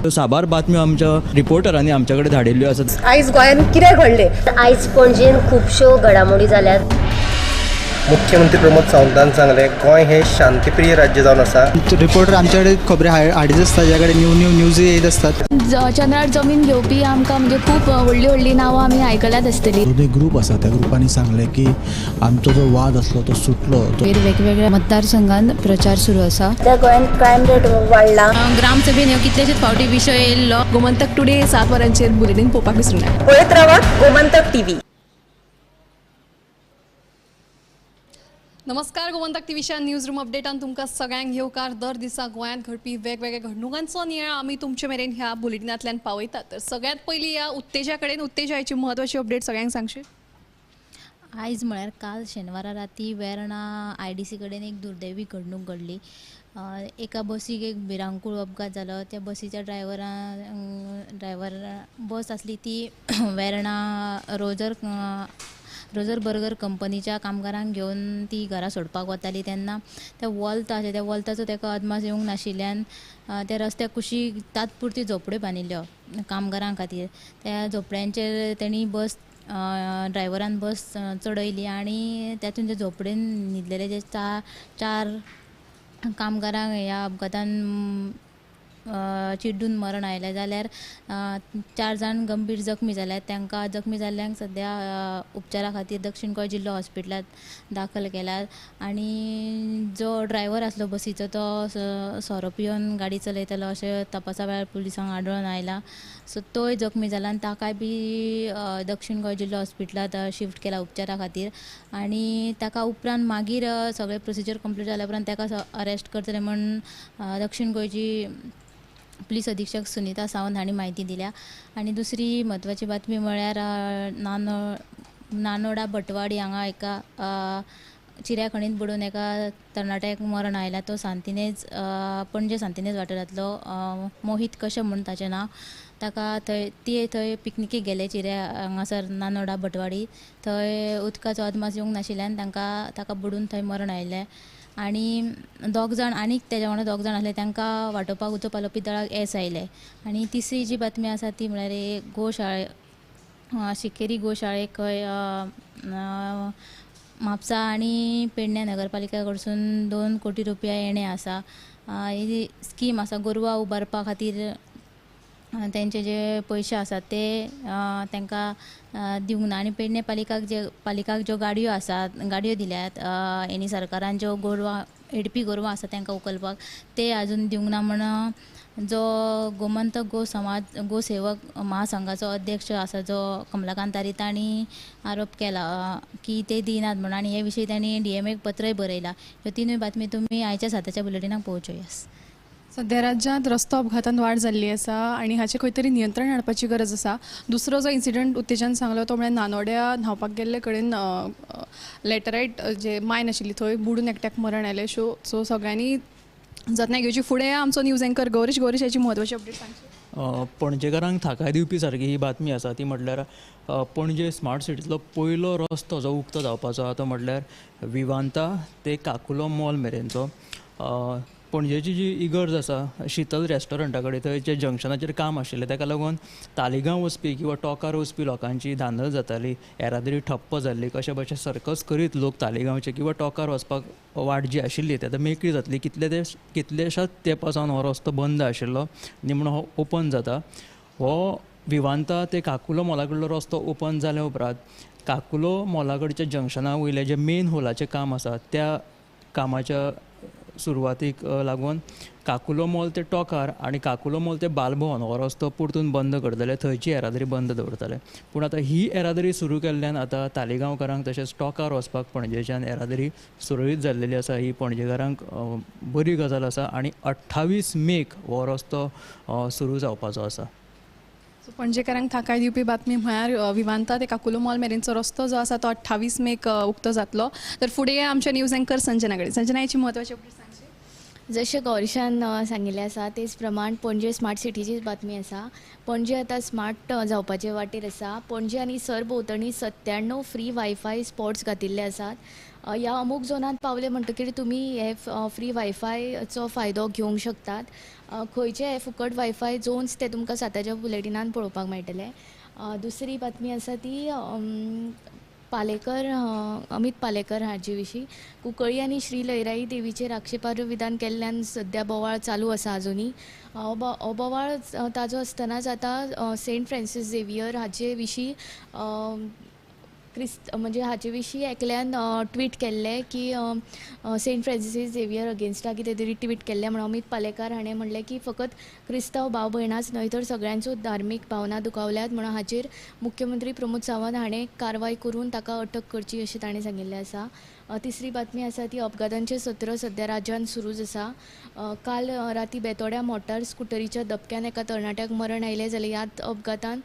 साबार बातम्यो आमच्या रिपोर्टरांनी आमच्या कडेन धाडिल्ल्यो आसात. आयज गोंयांत कितें घडलें? आयज पणजेन खुबश्यो घडामोडी जाल्यात. मुख्यमंत्री प्रमोद सावंतान सांगले गोंय हे शांतीप्रिय राज्य जावन आसा. रिपोर्टर आमचे कडेन खबरी हाडीत आसता, ज्या कडेन न्यू न्यूज येत असतात. चंद्रार जमीन घेवपी आमकां म्हणजे खूब व्हडली व्हडली नांवां आमी आयकल्यात आसतली. एक ग्रूप आसा, त्या ग्रुपांनी सांगले की आमचो जो वाद आसलो तो सुटलो. वेगवेगळ्या मतदारसंघात प्रचार सुरू आसा. त्या गोंयांत क्रायम रेट वाडला. ग्रामसभेन ह्यो कितलेशेच फावटी विशय येयल्लो. गोमंतक टुडे 7 वरांचेर बुलेटीन पळोवपाक विसरूं नाका. पळयत रावात गोमंतक टीव्ही. नमस्कार. गोमंतक टीव्हीच्या न्यूज रूम अपडेटान तुमकां सगळ्यांक येवकार. दर दिसा गोंयांत घडपी वेगवेगळ्या घडणुकांचो नियाळ आमी तुमचे मेरेन ह्या बुलेटिनांतल्यान पावयतात. तर सगळ्यात पयलीं ह्या उत्तेजा कडेन उत्तेजाची म्हत्वाची अपडेट सगळ्यांक सांगशी. आयज म्हळ्यार काल शेनवारा राती वेर्णा IDC कडेन एक दुर्दैवी घडणूक घडली. एका बसीक एक भिरांकूळ अपघात जालो. त्या बसीच्या ड्रायव्हर बस आसली ती वेर्णा रोजर बर्गर कंपनीच्या कामगारांक घेवन ती घरा सोडपाक वताली तेन्ना त्या वॉल्ताचो तेका अदमास येवंक नाशिल्ल्यान त्या रस्त्याक कुशीक तात्पुरती झोपड्यो बांदिल्ल्यो कामगारां खातीर. त्या झोपड्यांचेर तेणी ड्रायव्हरान बस चडयली आनी तातूंत जे झोपडेन न्हिदलेले जे चार कामगारांक ह्या अपघातान चिड्डून मरण आयलें. जाल्यार 4 जाण गंभीर जखमी जाल्यात. तांकां जखमी जाल्ल्यांक सद्या उपचारा खातीर दक्षिण गोंय जिल्लो हॉस्पिटलांत दाखल केल्यात. आनी जो ड्रायव्हर आसलो बसीचो तो सोरो पिवन गाडी चलयतालो अशें तपासा वेळार पुलिसांक आढळून आयलां. सो तोय जखमी जाला आनी ताकाय बी दक्षिण गोंय जिल्लो हॉस्पिटलांत शिफ्ट केला उपचारा खातीर. आनी ताका उपरांत मागीर सगळे प्रोसिजर कंप्लीट जाल्या उपरांत ताका अरेस्ट करतले म्हण दक्षिण गोंयची पुलीस अधीक्षक सुनीता सावंत हांणी म्हायती दिल्या. आनी दुसरी म्हत्वाची बातमी म्हळ्यार नानोडा भटवाडी हांगा एका चिऱ्या खणींत बुडून एका तरणाट्याक मरण आयलां. तो सांतिनेज पणजे सांतिनेज वाठारांतलो मोहीत कश्यप म्हूण ताचें नांव. ताका थंय पिकनिकेक गेले चिऱ्या हांगासर नानोडा भटवाडी. थंय उदकाचो अदमास येवंक नाशिल्ल्यान ताका बुडून थंय मरण आयलें. आनी आनीक तेज्या वांगडा 2 जाण आसले तांकां वाटोवपाक उजो पालोवपी दळाक येस आयले. आनी तिसरी जी बातमी आसा ती म्हळ्यार शिकेरी गोशाळेक खंय म्हापसा आनी पेडण्या नगरपालिका कडसून 2 कोटी रुपया येणें आसा. ही स्कीम आसा गोरवां उबारपा खातीर. तेंचे जे पयशे आसात ते तांकां दिवंक ना. आनी पेडणे पालिकाक ज्यो गाडयो दिल्यात हेणी सरकारान ज्यो हेडपी गोरवां आसा तांकां उखलपाक ते आजून दिवंक ना म्हण जो गोमंतक गोसेवक महासंघाचो अध्यक्ष आसा जो कमलाकांत तारी तांणी आरोप केला की ते दिनात म्हणून. आनी हे विशीं तांणी DMAक पत्रय बरयलां. ह्यो तिनूय बातमी तुमी आयच्या 7च्या बुलेटिनाक पळोवच्योयास. सध्या राज्यांत रस्तो अपघातांत वाड जाल्ली आसा आनी हाचेर खंय तरी नियंत्रण हाडपाची गरज आसा. दुसरो जो इन्सिडंट उत्तेजान सांगलो तो म्हळ्यार नानोड्या न्हांवपाक गेल्ले कडेन लॅटरायट जे मायन आशिल्ली थंय बुडून एकट्याक मरण आयलें. सो सगळ्यांनी जतनाय घेवची. फुडें आमचो न्यूज एंकर गौरीश हाची म्हत्वाची अपडेट सांगची. पणजेकारांक थाकाय दिवपी सारकी ही बातमी आसा ती म्हटल्यार पणजे स्मार्ट सिटींतलो पयलो रस्तो जो उक्तो जावपाचो आसा तो म्हटल्यार विवांता ते काकुलो मॉल मेरेनचो. पणजेची जी इगर्ज आसा शीतल रेस्टॉरंटा कडेन थंय जे जंक्शनाचेर काम आशिल्लें ताका लागून तालिगांव वचपी किंवा टोंकार वचपी लोकांची धांदल जाताली. येरादारी ठप्प जाल्ली. कशे भशेन सर्कस करीत लोक तालिगांवचे किंवा टोंकार वचपाक वाट जी आशिल्ली ती आतां मेकळी जातली. कितलेशाच तेंपासावन हो रस्तो बंद आशिल्लो निमणो हो ओपन जाता. हो विवांता ते काकुलो मॉला कडलो रस्तो ओपन जाल्या उपरांत काकुलो मॉला कडच्या जंक्शना वयले जे मेन होलाचें काम आसा त्या कामाच्या सुरवातीक लागून काकुलो मॉल ते टोंकार आनी काकुलो मॉल ते बालभवन हो रस्तो परतून बंद करतले. थंयची येरादारी बंद दवरतले. पूण आतां ही येरादारी सुरू केल्ल्यान आतां तालिगांवकारांक तशेंच टोंकार वचपाक पणजेच्यान येरादारी सुरळीत जाल्लेली आसा. ही पणजेकारांक बरी गजाल आसा. आनी 28 मेक हो रस्तो सुरू जावपाचो आसा. पणजेकारांक थाकाय दिवपी बातमी म्हळ्यार विवांता ते काकुलो मॉल मेरेनचो रस्तो जो आसा तो 28 मेक उक्तो जातलो. तर फुडें आमच्या न्यूज एंकर संजना कडेन. संजना हेची म्हत्वाची अपडेट सांगची. जशें गौरीशान सांगिल्लें आसा तेच प्रमाण पणजे स्मार्ट सिटीची बातमी आसा. पणजे आतां स्मार्ट जावपाचे वाटेर आसा. पणजे आनी सरभोंवतणी 97 फ्री वायफाय स्पॉट्स घातिल्ले आसात. ह्या अमूक झोनांत पावले म्हणटकीर तुमी हे फ्री वायफायचो फायदो घेवंक शकतात. खंयचे हे फुकट वायफाय झोन्स ते तुमकां साताच्या बुलेटिनान पळोवपाक मेळटले. दुसरी बातमी आसा ती पालेकर अमित पालेकर हाचे विशीं. कुंकळ्ळी आनी श्री लयराई देवीचेर आक्षेपार्ह विधान केल्ल्यान सद्या बोवाळ चालू आसा अजुनी. हो बोवाळ ताजो आसतनाच आतां सेंट फ्रांसीस झेवियर हाचे विशीं म्हणजे हाचे विशीं एकल्यान ट्वीट केल्लें की सेंट फ्रांसीस झेवियर अगेन्स्टाक कितें तरी ट्वीट केल्लें म्हणून अमित पालेकार हाणें म्हणलें की फकत क्रिस्तांव भाव भयणाच न्हय तर सगळ्यांच्यो धार्मीक भावना दुखावल्यात म्हणून हाचेर मुख्यमंत्री प्रमोद सावंत हाणें कारवाय करून ताका अटक करची अशें ताणें सांगिल्लें आसा. तिसरी बातमी आसा ती अपघातांचें सत्र सद्या राज्यांत सुरूच आसा. काल राती बेतोड्या मोटार स्कुटरीच्या धपक्यान एका तरणाट्याक मरण आयलें जाल्यार ह्याच अपघातान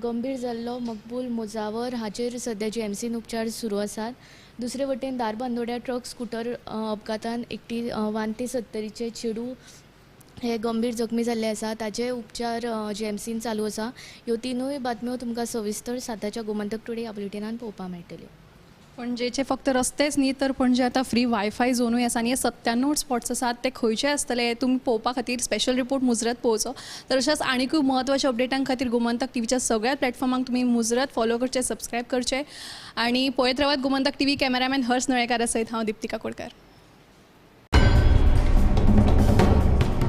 गंभीर जाल्लो मकबूल मुजावर हाचेर सद्या GMCन उपचार सुरू आसात. दुसरे वटेन दारबांदोड्या ट्रक स्कुटर अपघातान एकटी 72 चेडू हे गंभीर जखमी जाल्ले आसा. ताचे उपचार GMCन चालू आसा. ह्यो तिनूय बातम्यो तुमकां सविस्तर साताच्या गोमंतक टुडे ह्या बुलेटिनान पळोवपाक मेळटल्यो. पणजेचे फक्त रस्तेच न्ही तर पणजे आतां फ्री वायफाय झोनूय आसा आनी हे 97 स्पॉट्स आसात ते खंयचे आसतले तुमी पळोवपा खातीर स्पेशल रिपोर्ट मुजरत पळोवचो. तर अशाच आनीकूय म्हत्वाच्या अपडेटां खातीर गोमंतक टीव्हीच्या सगळ्या प्लॅटफॉर्मांक तुमी मुजरत फॉलो करचे, सबस्क्रायब करचे आनी पळयत रावात गोमंतक टीव्ही. कॅमेरामॅन हर्ष नळेकारा सयत हांव दिप्तिका कोडकार.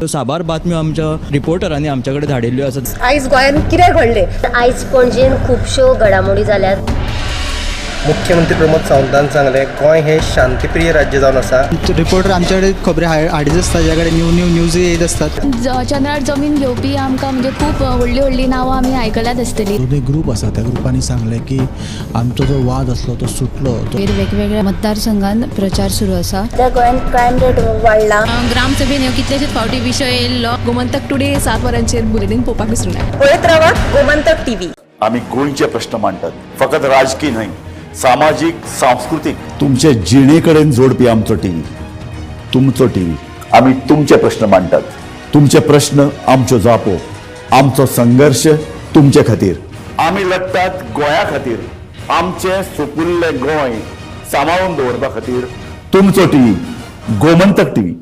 साबार बातम्यो आमच्या रिपोर्टरांनी आमच्या कडेन धाडिल्ल्यो आसात. आयज गोंयांत कितें घडलें? आयज पणजेन खुबश्यो घडामोडी जाल्यात. मुख्यमंत्री प्रमोद सावंतान सांगलें गोंय हें शांतीप्रिय राज्य जावन आसा. रिपोर्टर आमच्या कडेन खबरी हाडीत आसता, ज्या कडेन न्यूज येत असतात. चंद्रार जमीन घेवपी आमकां म्हणजे खूब व्हडली व्हडली नांवां आमी आयकल्यात आसतली. जो एक ग्रूप आसा त्या ग्रुपांनी सांगलें की आमचो जो वाद आसलो तो सुटलो. वेगवेगळ्या मतदारसंघांत प्रचार सुरू आसा. गोंयांत क्रायम रेट वाडला. ग्रामसभेन ह्यो कितलेशेच फावटी विशय येयल्लो. गोमंतक टुडे 7 वरांचेर बुलेटिन पळोवपाक विसरूं नाका. पळयत रावात गोमंतक टीव्ही. आम्ही गोंयचे प्रश्न मांडटात, फकत राजकीय न्हय, सामाजिक सांस्कृतिक. तुमचे जिणेकडेन जोडपी आमचो टीव्ही, तुमचो टीव्ही. आम्ही तुमचे प्रश्न मांडटात. तुमचे प्रश्न आमच्यो जापो, आमचो संघर्ष तुमचे खातीर. आमी लढटात गोंया खातीर. आमचे सोपुल्ले गोंय सांबाळून दवरपा खातीर तुमचो टीव्ही, गोमंतक टीव्ही.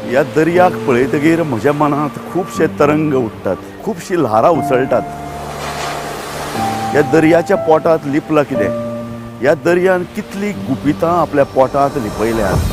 ह्या दर्याक पळयतकीर म्हज्या मनांत खुबशे तरंग उठतात, खुबशीं ल्हारां उसळटात. ह्या दर्याच्या पोटांत लिपलां कितें? ह्या दर्यान कितलीं गुपितां आपल्या पोटांत लिपयल्यात.